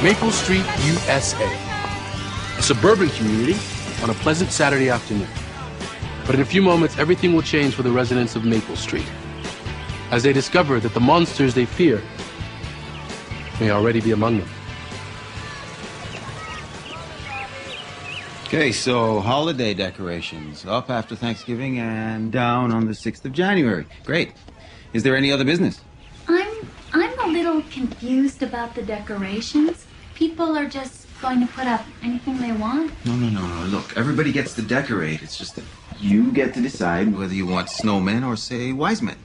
Maple Street, USA. A suburban community on a pleasant Saturday afternoon. But in a few moments, everything will change for the residents of Maple Street, as they discover that the monsters they fear may already be among them. Okay, so holiday decorations up after Thanksgiving and down on the 6th of January. Great. Is there any other business? I'm a little confused about the decorations. People are just going to put up anything they want. No. Look, everybody gets to decorate. It's just that you get to decide whether you want snowmen or, say, wise men.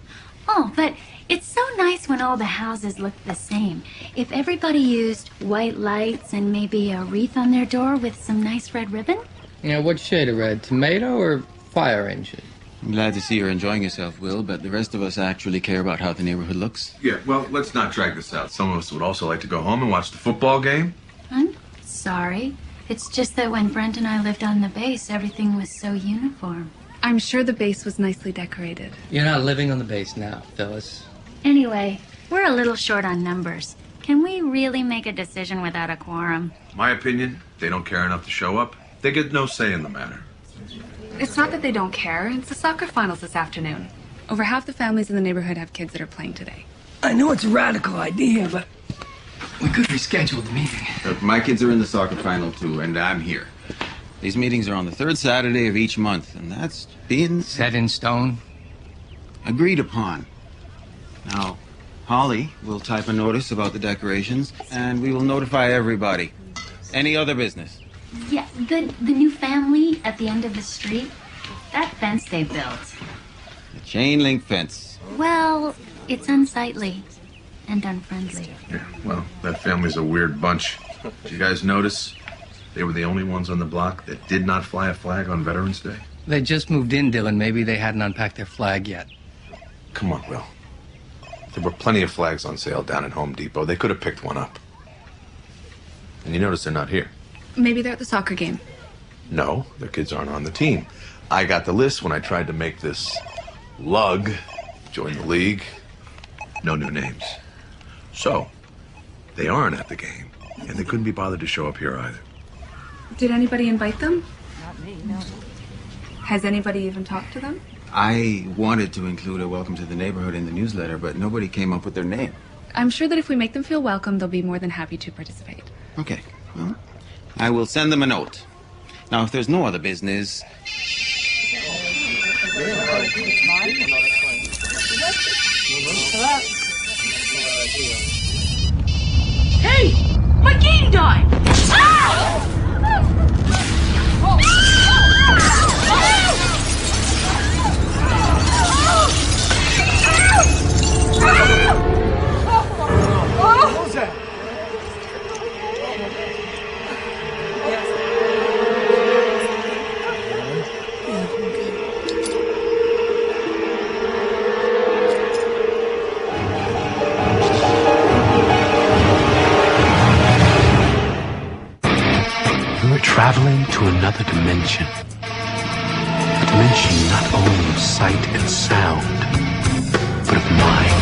Oh, but it's so nice when all the houses look the same. If everybody used white lights and maybe a wreath on their door with some nice red ribbon. Yeah, what shade of red? Tomato or fire engine? I'm glad to see you're enjoying yourself, Will, but the rest of us actually care about how the neighborhood looks. Yeah, well, let's not drag this out. Some of us would also like to go home and watch the football game. I'm sorry. It's just that when Brent and I lived on the base, everything was so uniform. I'm sure the base was nicely decorated. You're not living on the base now, Phyllis. Anyway, we're a little short on numbers. Can we really make a decision without a quorum? My opinion, they don't care enough to show up. They get no say in the matter. It's not that they don't care. It's the soccer finals this afternoon. Over half the families in the neighborhood have kids that are playing today. I know it's a radical idea, but we could reschedule the meeting. Look, my kids are in the soccer final, too, and I'm here. These meetings are on the third Saturday of each month, and that's being Set in stone? agreed upon. Now, Holly will type a notice about the decorations, and we will notify everybody. Any other business? Yeah, the new family at the end of the street. That fence they built. The chain link fence. Well, it's unsightly and unfriendly. Yeah, well, that family's a weird bunch. Did you guys notice? They were the only ones on the block that did not fly a flag on Veterans Day. They just moved in, Dylan. Maybe they hadn't unpacked their flag yet. Come on, Will. There were plenty of flags on sale down at Home Depot. They could have picked one up. And you notice they're not here. Maybe they're at the soccer game. No, their kids aren't on the team. I got the list when I tried to make this lug join the league. No new names. So, they aren't at the game, and they couldn't be bothered to show up here either. Did anybody invite them? Not me, no. Has anybody even talked to them? I wanted to include a welcome to the neighborhood in the newsletter, but nobody came up with their name. I'm sure that if we make them feel welcome, they'll be more than happy to participate. Okay, well, I will send them a note. Now, if there's no other business... Hey! My game died! Ah! What was that? We're traveling to another dimension. A dimension not only of sight and sound, but of mind.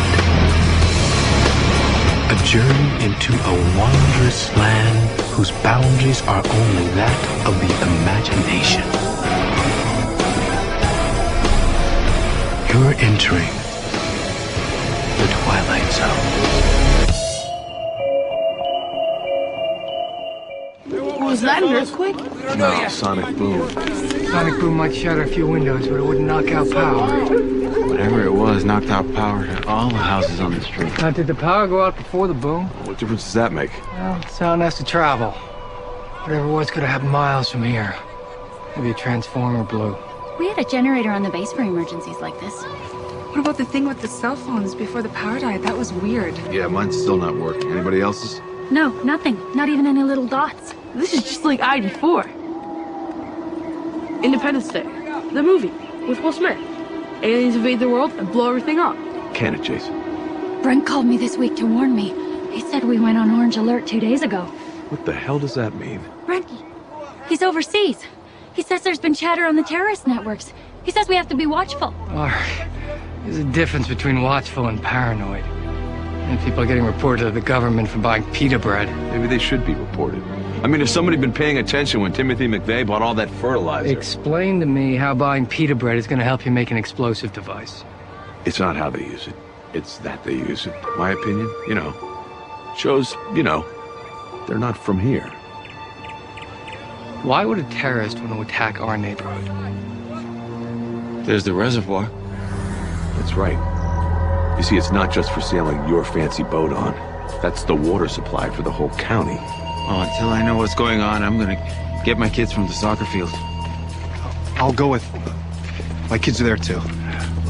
A journey into a wondrous land whose boundaries are only that of the imagination. You're entering the Twilight Zone. Was that an earthquake? No, sonic boom. Sonic boom might shatter a few windows, but it wouldn't knock out power. Whatever it was knocked out power to all the houses on the street. Now, did the power go out before the boom? What difference does that make? Well, sound has to travel. Whatever it was could have happened miles from here. Maybe a transformer blew. We had a generator on the base for emergencies like this. What about the thing with the cell phones before the power died? That was weird. Yeah, mine's still not working. Anybody else's? No, nothing. Not even any little dots. This is just like ID4. Independence Day, the movie with Will Smith. Aliens invade the world and blow everything up. Can it, Jason? Brent called me this week to warn me. He said we went on orange alert 2 days ago. What the hell does that mean? Brent, he's overseas. He says there's been chatter on the terrorist networks. He says we have to be watchful. All right. There's a difference between watchful and paranoid. And people are getting reported to the government for buying pita bread. Maybe they should be reported. I mean, has somebody been paying attention when Timothy McVeigh bought all that fertilizer? Explain to me how buying pita bread is going to help you make an explosive device. It's not how they use it. It's that they use it. My opinion, shows, they're not from here. Why would a terrorist want to attack our neighborhood? There's the reservoir. That's right. You see, it's not just for sailing your fancy boat on. That's the water supply for the whole county. Oh, until I know what's going on, I'm gonna get my kids from the soccer field. I'll go with... My kids are there, too.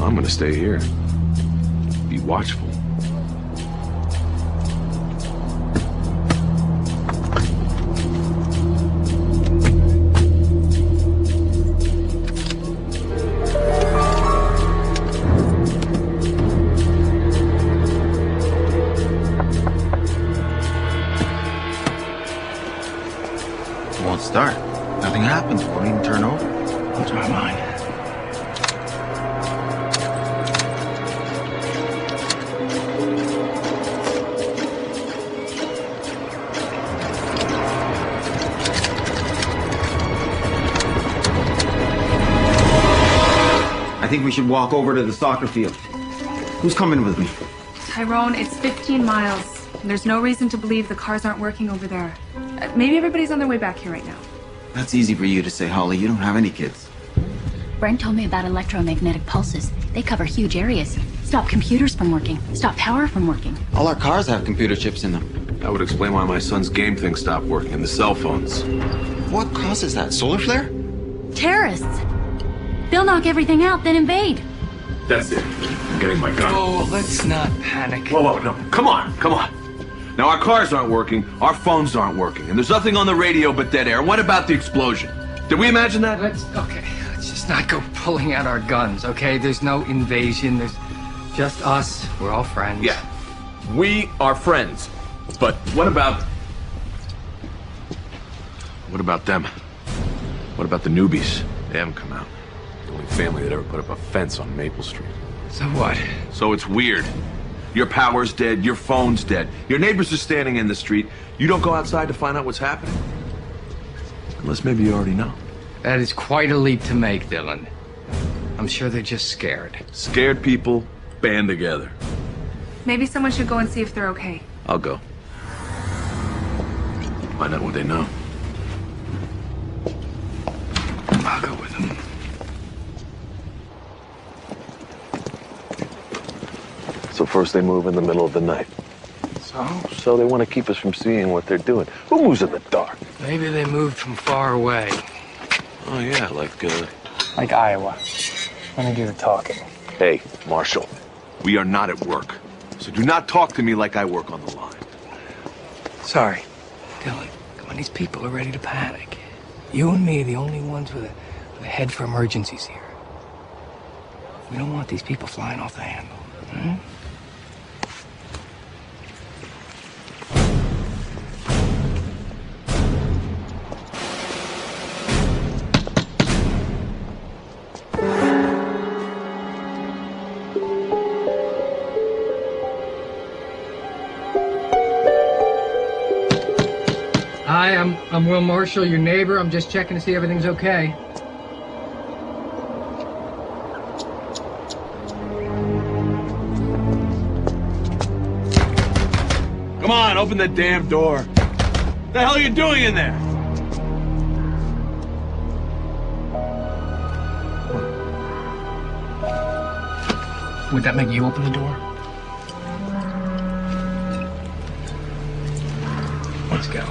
I'm gonna stay here. Be watchful. Won't start. Nothing happens. Won't even turn over. I'll try mine. I think we should walk over to the soccer field. Who's coming with me? Tyrone, it's 15 miles. There's no reason to believe the cars aren't working over there. Maybe everybody's on their way back here right now. That's easy for you to say, Holly. You don't have any kids. Brent told me about electromagnetic pulses. They cover huge areas. Stop computers from working. Stop power from working. All our cars have computer chips in them. That would explain why my son's game thing stopped working and the cell phones. What causes that? Solar flare? Terrorists. They'll knock everything out, then invade. That's it. I'm getting my gun. Oh, let's not panic. Whoa, no. Come on. Now, our cars aren't working, our phones aren't working, and there's nothing on the radio but dead air. What about the explosion? Did we imagine that? Let's just not go pulling out our guns, okay? There's no invasion. There's just us. We're all friends. Yeah, we are friends. But what about them? What about the newbies? They haven't come out. The only family that ever put up a fence on Maple Street. So what? So it's weird. Your power's dead, your phone's dead. Your neighbors are standing in the street. You don't go outside to find out what's happening. Unless maybe you already know. That is quite a leap to make, Dylan. I'm sure they're just scared. Scared people band together. Maybe someone should go and see if they're okay. I'll go. Find out what they know. I'll go with them. So first they move in the middle of the night. So they want to keep us from seeing what they're doing. Who moves in the dark? Maybe they moved from far away. Oh yeah, Like Iowa. Let me do the talking. Hey, Marshall, we are not at work. So do not talk to me like I work on the line. Sorry. Dylan, come on, these people are ready to panic. You and me are the only ones with a head for emergencies here. We don't want these people flying off the handle. Hmm? Hi, I'm Will Marshall, your neighbor. I'm just checking to see everything's okay. Come on, open the damn door. What the hell are you doing in there? Would that make you open the door? Let's go.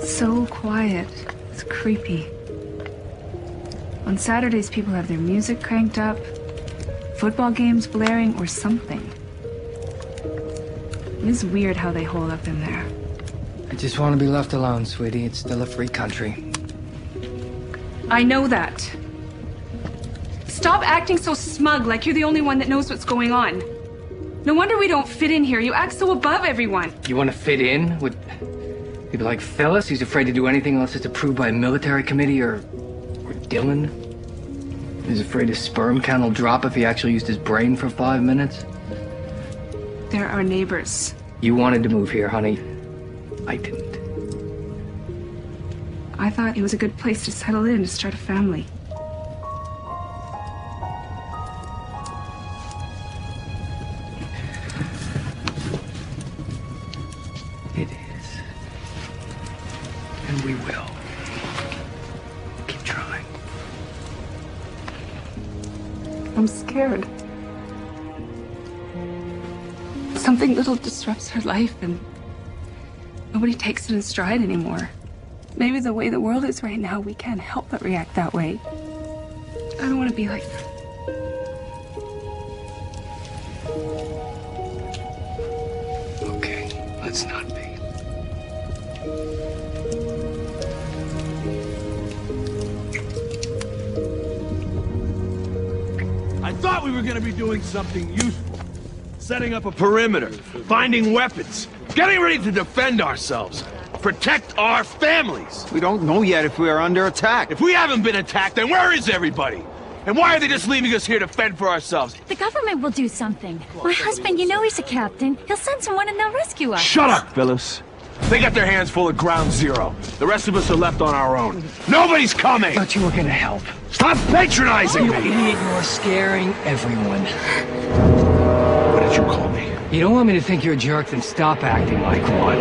So quiet. It's creepy. On Saturdays, people have their music cranked up, football games blaring, or something. It is weird how they hold up in there. I just want to be left alone, sweetie. It's still a free country. I know that. Stop acting so smug like you're the only one that knows what's going on. No wonder we don't fit in here. You act so above everyone. You want to fit in with people like Phyllis? He's afraid to do anything unless it's approved by a military committee or Dylan is afraid his sperm count will drop if he actually used his brain for 5 minutes? They're our neighbors. You wanted to move here, honey. I didn't. I thought it was a good place to settle in, to start a family. It is. And we will. Keep trying. I'm scared. Something little disrupts her life and nobody takes it in stride anymore. Maybe the way the world is right now, we can't help but react that way. I don't want to be like that. Okay, let's not be. I thought we were gonna be doing something useful. Setting up a perimeter, finding weapons, getting ready to defend ourselves. Protect our families. We don't know yet if we are under attack. If we haven't been attacked, then where is everybody? And why are they just leaving us here to fend for ourselves? The government will do something. My husband, you know he's a captain. He'll send someone and they'll rescue us. Shut up, Phyllis. They got their hands full of ground zero. The rest of us are left on our own. Nobody's coming! Thought you were gonna help. Stop patronizing You me! idiot, you're scaring everyone. What did you call me? You don't want me to think you're a jerk, then stop acting like one.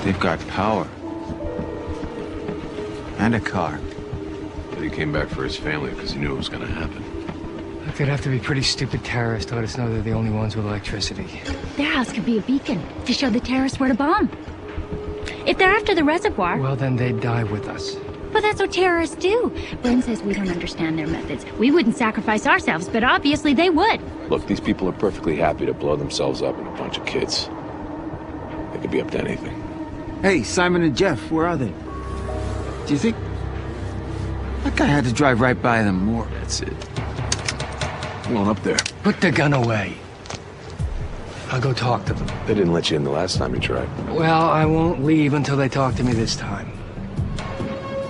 They've got power. And a car. But he came back for his family because he knew it was going to happen. Look, they'd have to be pretty stupid terrorists to let us know they're the only ones with electricity. Their house could be a beacon to show the terrorists where to bomb. If they're after the reservoir... Well, then they'd die with us. But that's what terrorists do. Bren says we don't understand their methods. We wouldn't sacrifice ourselves, but obviously they would. Look, these people are perfectly happy to blow themselves up in a bunch of kids. They could be up to anything. Hey, Simon and Jeff, where are they? Do you think... That guy had to drive right by them more. That's it. Come on up there. Put the gun away. I'll go talk to them. They didn't let you in the last time you tried. Well, I won't leave until they talk to me this time.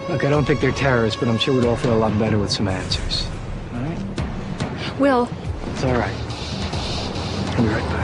Look, I don't think they're terrorists, but I'm sure we'd all feel a lot better with some answers. All right? Will. It's all right. I'll be right back.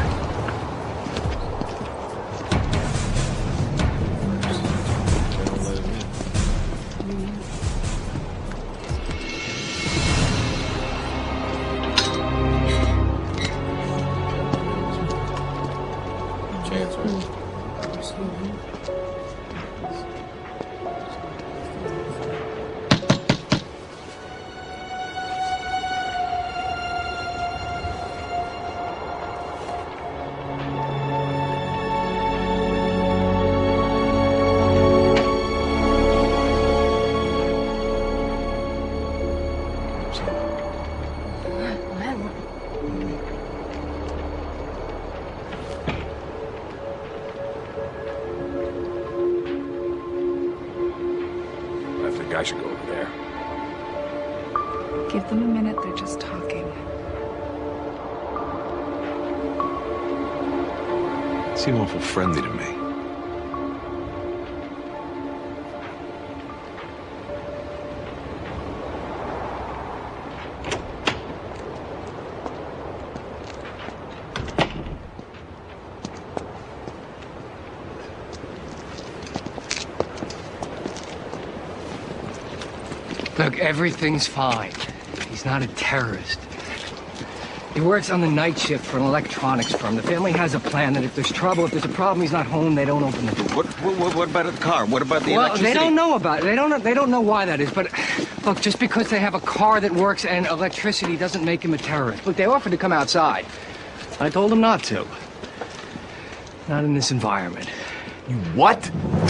I should go over there. Give them a minute, they're just talking. Seem awful friendly to me. Look, everything's fine. He's not a terrorist. He works on the night shift for an electronics firm. The family has a plan that if there's trouble, if there's a problem, he's not home, they don't open the door. What about the car? What about the Well, electricity? they don't know about it. They don't know why that is. But look, just because they have a car that works and electricity doesn't make him a terrorist. Look, they offered to come outside. I told them not to. Not in this environment. You what? What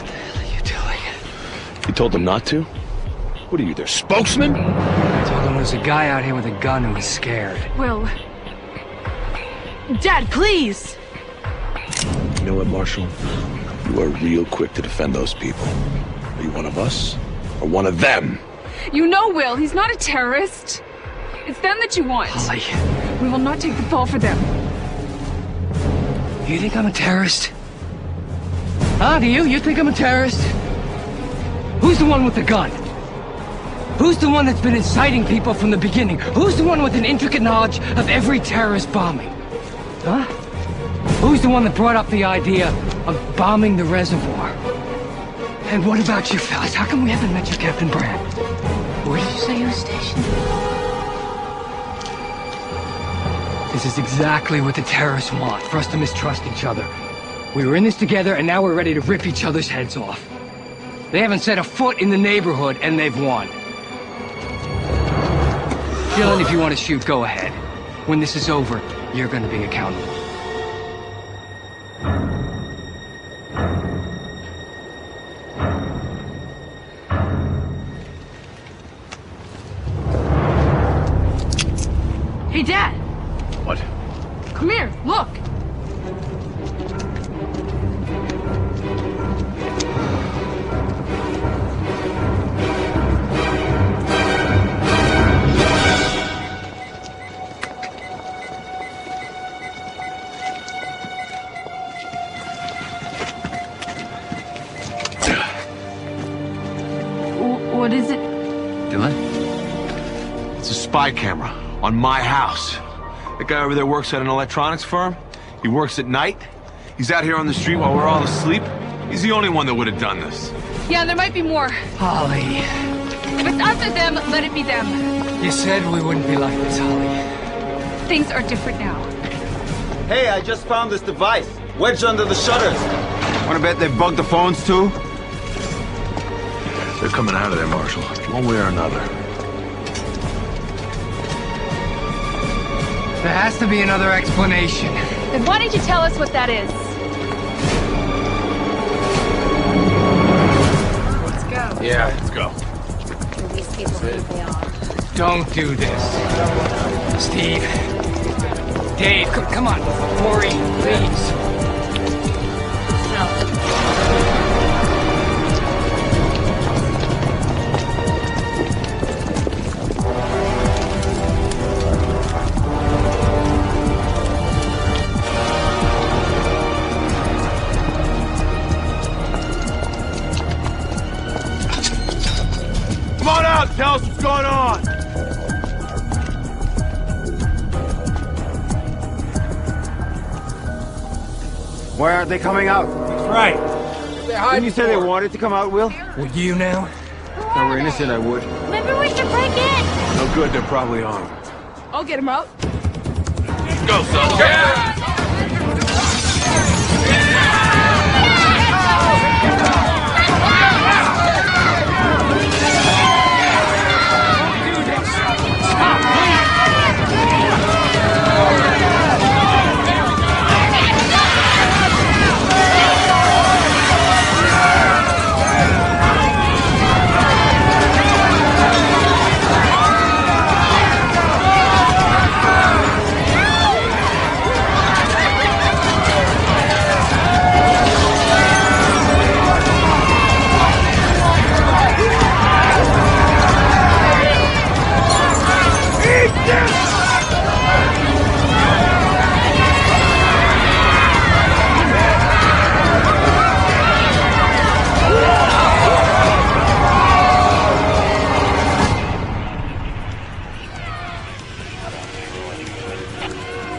the hell are you doing? You told them not to? What are you, their spokesman? I told them there's a guy out here with a gun who is scared. Will. Dad, please! You know what, Marshall? You are real quick to defend those people. Are you one of us or one of them? You know Will, he's not a terrorist. It's them that you want. Holly, We will not take the fall for them. you think I'm a terrorist? Huh, do you? You think I'm a terrorist? Who's the one with the gun? Who's the one that's been inciting people from the beginning? Who's the one with an intricate knowledge of every terrorist bombing? Huh? Who's the one that brought up the idea of bombing the reservoir? And what about you fellas? How come we haven't met you, Captain Brand? Where did you say you were stationed? This is exactly what the terrorists want, for us to mistrust each other. We were in this together, and now we're ready to rip each other's heads off. They haven't set a foot in the neighborhood, and they've won. Dylan, if you want to shoot, go ahead. When this is over, you're going to be accountable. Hey, Dad! What? Come here, look! What is it? Dylan? It's a spy camera on my house. That guy over there works at an electronics firm. He works at night. He's out here on the street while we're all asleep. He's the only one that would have done this. Yeah, there might be more. Holly, If it's us or them, let it be them. you said we wouldn't be like this, Holly. Things are different now. Hey, I just found this device. Wedged under the shutters. Wanna bet they bugged the phones too? They're coming out of there, Marshal, one way or another. There has to be another explanation. Then why don't you tell us what that is? Let's go. Yeah, let's go. These people think they are. Don't do this. Steve. Dave, come on. Maury, please. Come on out, tell us what's going on. Why aren't they coming out? Right. Didn't you say they wanted to come out, Will? Would you now? If I were innocent, I would. Maybe we should break in. No good, they're probably armed. I'll get him out. Go, son.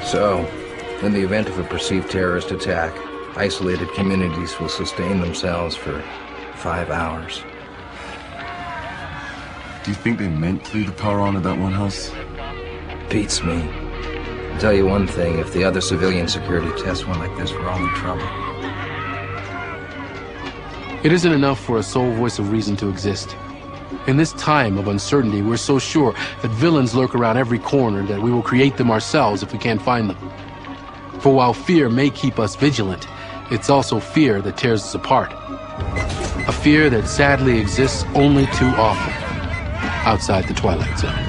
So, in the event of a perceived terrorist attack, isolated communities will sustain themselves for 5 hours. Do you think they meant to leave the power on at that one house? Beats me. I'll tell you one thing, if the other civilian security test went like this, we're all in trouble. It isn't enough for a sole voice of reason to exist. In this time of uncertainty, we're so sure that villains lurk around every corner that we will create them ourselves if we can't find them. For while fear may keep us vigilant, it's also fear that tears us apart. A fear that sadly exists only too often outside the Twilight Zone.